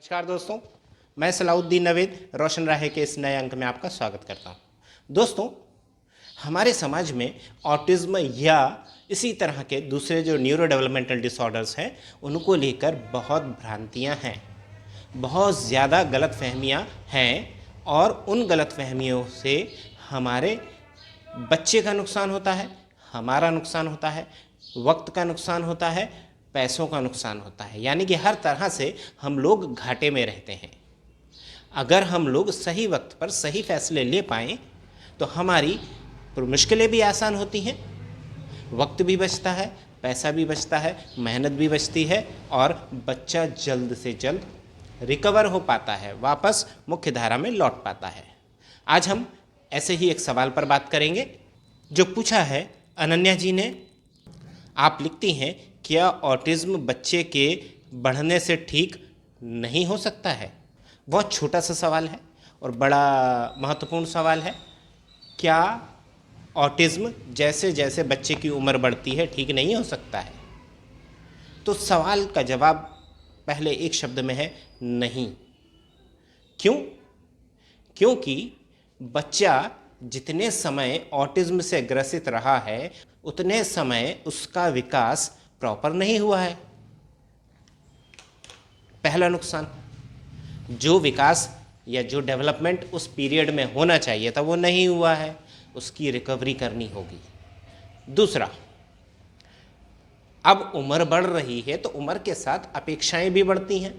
नमस्कार दोस्तों, मैं सलाउद्दीन नवेद रोशन राहे के इस नए अंक में आपका स्वागत करता हूं। दोस्तों, हमारे समाज में ऑटिज्म या इसी तरह के दूसरे जो न्यूरो डेवलपमेंटल डिसऑर्डर्स हैं उनको लेकर बहुत भ्रांतियां हैं, बहुत ज़्यादा गलतफहमियां हैं और उन गलतफहमियों से हमारे बच्चे का नुकसान होता है, हमारा नुकसान होता है, वक्त का नुकसान होता है, पैसों का नुकसान होता है। यानी कि हर तरह से हम लोग घाटे में रहते हैं। अगर हम लोग सही वक्त पर सही फैसले ले पाएँ तो हमारी मुश्किलें भी आसान होती हैं, वक्त भी बचता है, पैसा भी बचता है, मेहनत भी बचती है और बच्चा जल्द से जल्द रिकवर हो पाता है, वापस मुख्य धारा में लौट पाता है। आज हम ऐसे ही एक सवाल पर बात करेंगे जो पूछा है अनन्या जी ने। आप लिखती हैं, क्या ऑटिज्म बच्चे के बढ़ने से ठीक नहीं हो सकता है? बहुत छोटा सा सवाल है और बड़ा महत्वपूर्ण सवाल है। क्या ऑटिज्म जैसे जैसे बच्चे की उम्र बढ़ती है ठीक नहीं हो सकता है? तो सवाल का जवाब पहले एक शब्द में है, नहीं। क्यों? क्योंकि बच्चा जितने समय ऑटिज्म से ग्रसित रहा है उतने समय उसका विकास प्रॉपर नहीं हुआ है। पहला नुकसान, जो विकास या जो डेवलपमेंट उस पीरियड में होना चाहिए था वो नहीं हुआ है, उसकी रिकवरी करनी होगी। दूसरा, अब उम्र बढ़ रही है तो उम्र के साथ अपेक्षाएं भी बढ़ती हैं,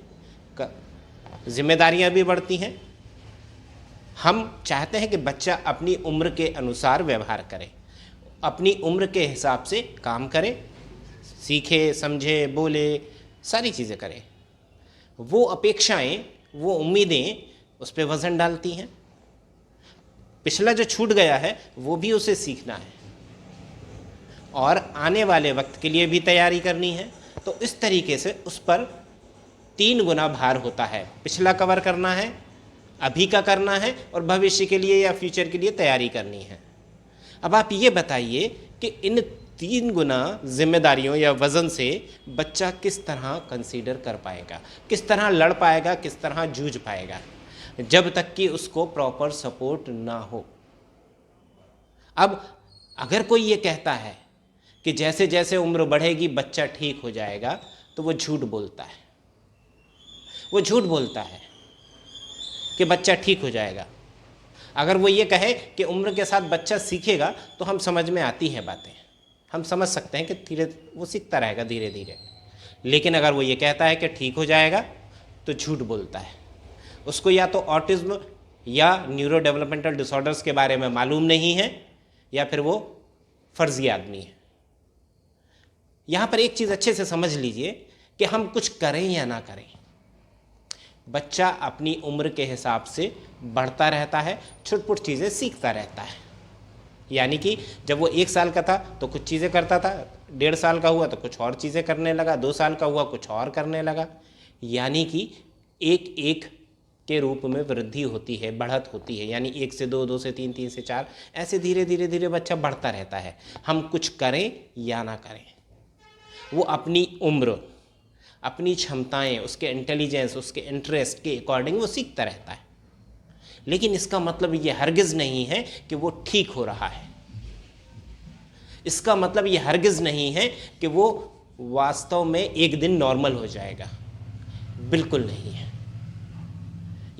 जिम्मेदारियां भी बढ़ती हैं। हम चाहते हैं कि बच्चा अपनी उम्र के अनुसार व्यवहार करे, अपनी उम्र के हिसाब से काम करे, सीखे, समझे, बोले, सारी चीज़ें करे। वो अपेक्षाएं, वो उम्मीदें उस पर वज़न डालती हैं। पिछला जो छूट गया है वो भी उसे सीखना है और आने वाले वक्त के लिए भी तैयारी करनी है। तो इस तरीके से उस पर 3 गुना भार होता है। पिछला कवर करना है, अभी का करना है और भविष्य के लिए या फ्यूचर के लिए तैयारी करनी है। अब आप ये बताइए कि इन 3 गुना जिम्मेदारियों या वज़न से बच्चा किस तरह कंसीडर कर पाएगा, किस तरह लड़ पाएगा, किस तरह जूझ पाएगा, जब तक कि उसको प्रॉपर सपोर्ट ना हो। अब अगर कोई ये कहता है कि जैसे जैसे उम्र बढ़ेगी बच्चा ठीक हो जाएगा, तो वो झूठ बोलता है। वो झूठ बोलता है कि बच्चा ठीक हो जाएगा। अगर वो ये कहे कि उम्र के साथ बच्चा सीखेगा तो हम समझ में आती हैं बातें, हम समझ सकते हैं कि धीरे वो सीखता रहेगा धीरे धीरे। लेकिन अगर वो ये कहता है कि ठीक हो जाएगा तो झूठ बोलता है। उसको या तो ऑटिज्म या न्यूरो डेवलपमेंटल डिसऑर्डर्स के बारे में मालूम नहीं है या फिर वो फर्जी आदमी है। यहाँ पर एक चीज़ अच्छे से समझ लीजिए कि हम कुछ करें या ना करें, बच्चा अपनी उम्र के हिसाब से बढ़ता रहता है, छुट-पुट चीज़ें सीखता रहता है। यानी कि जब वो 1 साल का था तो कुछ चीज़ें करता था, 1.5 साल का हुआ तो कुछ और चीज़ें करने लगा, 2 साल का हुआ कुछ और करने लगा। यानी कि 1-1 के रूप में वृद्धि होती है, बढ़त होती है। यानी 1 से 2, 2 से 3, 3 से 4, ऐसे धीरे धीरे धीरे बच्चा बढ़ता रहता है। हम कुछ करें या ना करें, वो अपनी उम्र, अपनी क्षमताएं, उसके इंटेलिजेंस, उसके इंटरेस्ट के अकॉर्डिंग वो सीखता रहता है। लेकिन इसका मतलब ये हरगिज़ नहीं है कि वो ठीक हो रहा है। इसका मतलब ये हरगिज़ नहीं है कि वो वास्तव में एक दिन नॉर्मल हो जाएगा। बिल्कुल नहीं है।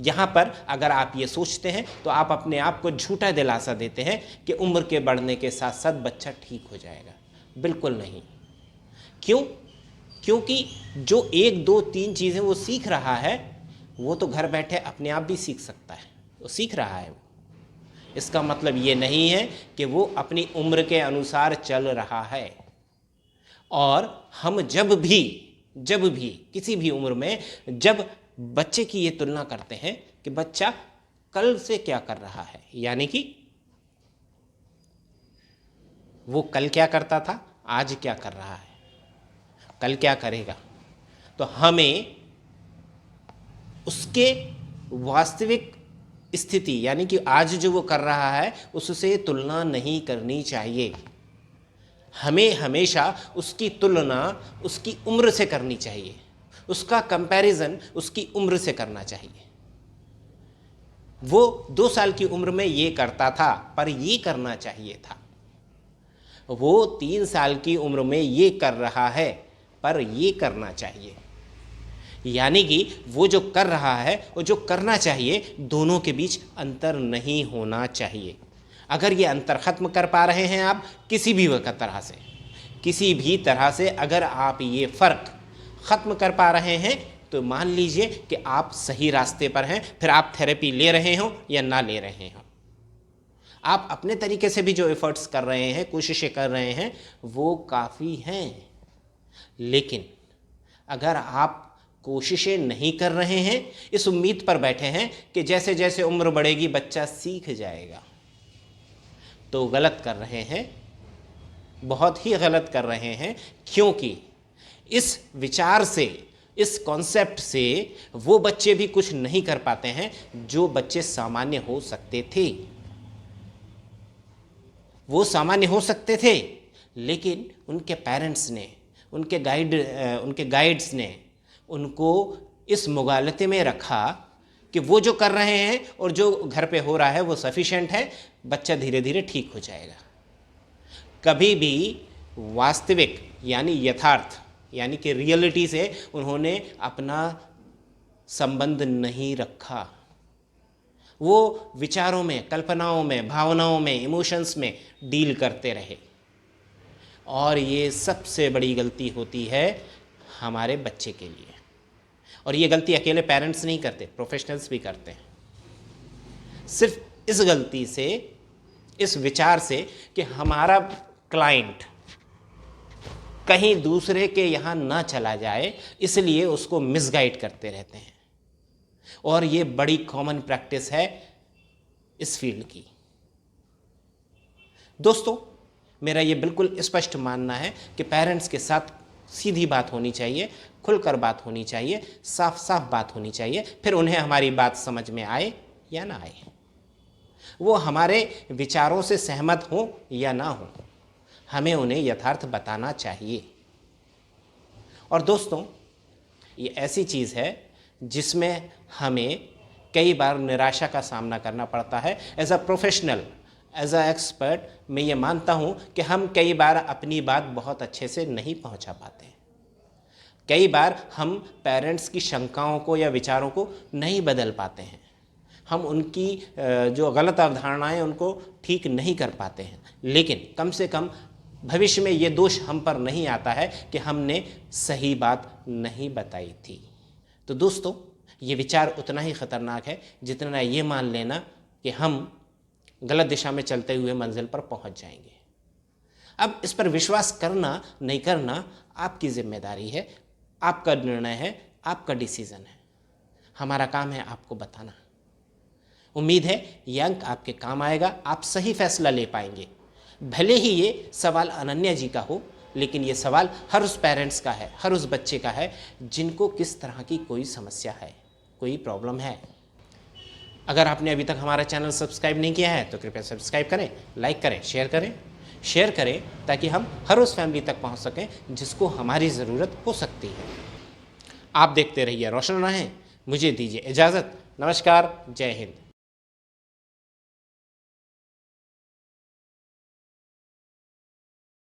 यहाँ पर अगर आप ये सोचते हैं तो आप अपने आप को झूठा दिलासा देते हैं कि उम्र के बढ़ने के साथ साथ बच्चा ठीक हो जाएगा। बिल्कुल नहीं। क्यों? क्योंकि जो 1, 2, 3 चीज़ें वो सीख रहा है वो तो घर बैठे अपने आप भी सीख सकता है, वो सीख रहा है। वो इसका मतलब ये नहीं है कि वो अपनी उम्र के अनुसार चल रहा है। और हम जब भी किसी भी उम्र में जब बच्चे की ये तुलना करते हैं कि बच्चा कल से क्या कर रहा है, यानी कि वो कल क्या करता था, आज क्या कर रहा है, कल क्या करेगा, तो हमें उसके वास्तविक स्थिति यानी कि आज जो वो कर रहा है उससे तुलना नहीं करनी चाहिए। हमें हमेशा उसकी तुलना उसकी उम्र से करनी चाहिए, उसका कंपैरिजन उसकी उम्र से करना चाहिए। वो 2 साल की उम्र में ये करता था पर ये करना चाहिए था, वो 3 साल की उम्र में ये कर रहा है पर ये करना चाहिए। यानी कि वो जो कर रहा है और जो करना चाहिए, दोनों के बीच अंतर नहीं होना चाहिए। अगर ये अंतर ख़त्म कर पा रहे हैं आप किसी भी वक्त तरह से, किसी भी तरह से अगर आप ये फ़र्क ख़त्म कर पा रहे हैं तो मान लीजिए कि आप सही रास्ते पर हैं। फिर आप थेरेपी ले रहे हो या ना ले रहे हो, आप अपने तरीके से भी जो एफर्ट्स कर रहे हैं, कोशिशें कर रहे हैं, वो काफ़ी हैं। लेकिन अगर आप कोशिशें नहीं कर रहे हैं, इस उम्मीद पर बैठे हैं कि जैसे जैसे उम्र बढ़ेगी बच्चा सीख जाएगा, तो गलत कर रहे हैं, बहुत ही गलत कर रहे हैं। क्योंकि इस विचार से, इस कॉन्सेप्ट से वो बच्चे भी कुछ नहीं कर पाते हैं जो बच्चे सामान्य हो सकते थे। वो सामान्य हो सकते थे, लेकिन उनके पेरेंट्स ने, उनके गाइड्स ने उनको इस मुगालते में रखा कि वो जो कर रहे हैं और जो घर पे हो रहा है वो सफिशेंट है, बच्चा धीरे धीरे ठीक हो जाएगा। कभी भी वास्तविक यानी यथार्थ यानी कि रियलिटी से उन्होंने अपना संबंध नहीं रखा। वो विचारों में, कल्पनाओं में, भावनाओं में, इमोशंस में डील करते रहे। और ये सबसे बड़ी गलती होती है हमारे बच्चे के लिए। और ये गलती अकेले पेरेंट्स नहीं करते, प्रोफेशनल्स भी करते हैं। सिर्फ इस गलती से, इस विचार से कि हमारा क्लाइंट कहीं दूसरे के यहाँ ना चला जाए, इसलिए उसको मिसगाइड करते रहते हैं। और ये बड़ी कॉमन प्रैक्टिस है इस फील्ड की। दोस्तों, मेरा ये बिल्कुल स्पष्ट मानना है कि पेरेंट्स के साथ सीधी बात होनी चाहिए, खुलकर बात होनी चाहिए, साफ साफ बात होनी चाहिए। फिर उन्हें हमारी बात समझ में आए या ना आए, वो हमारे विचारों से सहमत हो या ना हो, हमें उन्हें यथार्थ बताना चाहिए। और दोस्तों, ये ऐसी चीज़ है जिसमें हमें कई बार निराशा का सामना करना पड़ता है। As a professional, as a expert, मैं ये मानता हूँ कि हम कई बार अपनी बात बहुत अच्छे से नहीं पहुँचा पाते। कई बार हम पेरेंट्स की शंकाओं को या विचारों को नहीं बदल पाते हैं। हम उनकी जो गलत अवधारणाएं उनको ठीक नहीं कर पाते हैं। लेकिन कम से कम भविष्य में ये दोष हम पर नहीं आता है कि हमने सही बात नहीं बताई थी। तो दोस्तों, ये विचार उतना ही ख़तरनाक है जितना ये मान लेना कि हम गलत दिशा में चलते हुए मंजिल पर पहुंच जाएंगे। अब इस पर विश्वास करना नहीं करना आपकी जिम्मेदारी है, आपका निर्णय है, आपका डिसीज़न है। हमारा काम है आपको बताना। उम्मीद है ये अंक आपके काम आएगा, आप सही फैसला ले पाएंगे। भले ही ये सवाल अनन्या जी का हो, लेकिन ये सवाल हर उस पेरेंट्स का है, हर उस बच्चे का है जिनको किस तरह की कोई समस्या है, कोई प्रॉब्लम है। अगर आपने अभी तक हमारा चैनल सब्सक्राइब नहीं किया है तो कृपया सब्सक्राइब करें, लाइक करें, शेयर करें ताकि हम हर उस फैमिली तक पहुंच सकें जिसको हमारी ज़रूरत हो सकती है। आप देखते रहिए रोशन राहें। मुझे दीजिए इजाज़त। नमस्कार, जय हिंद।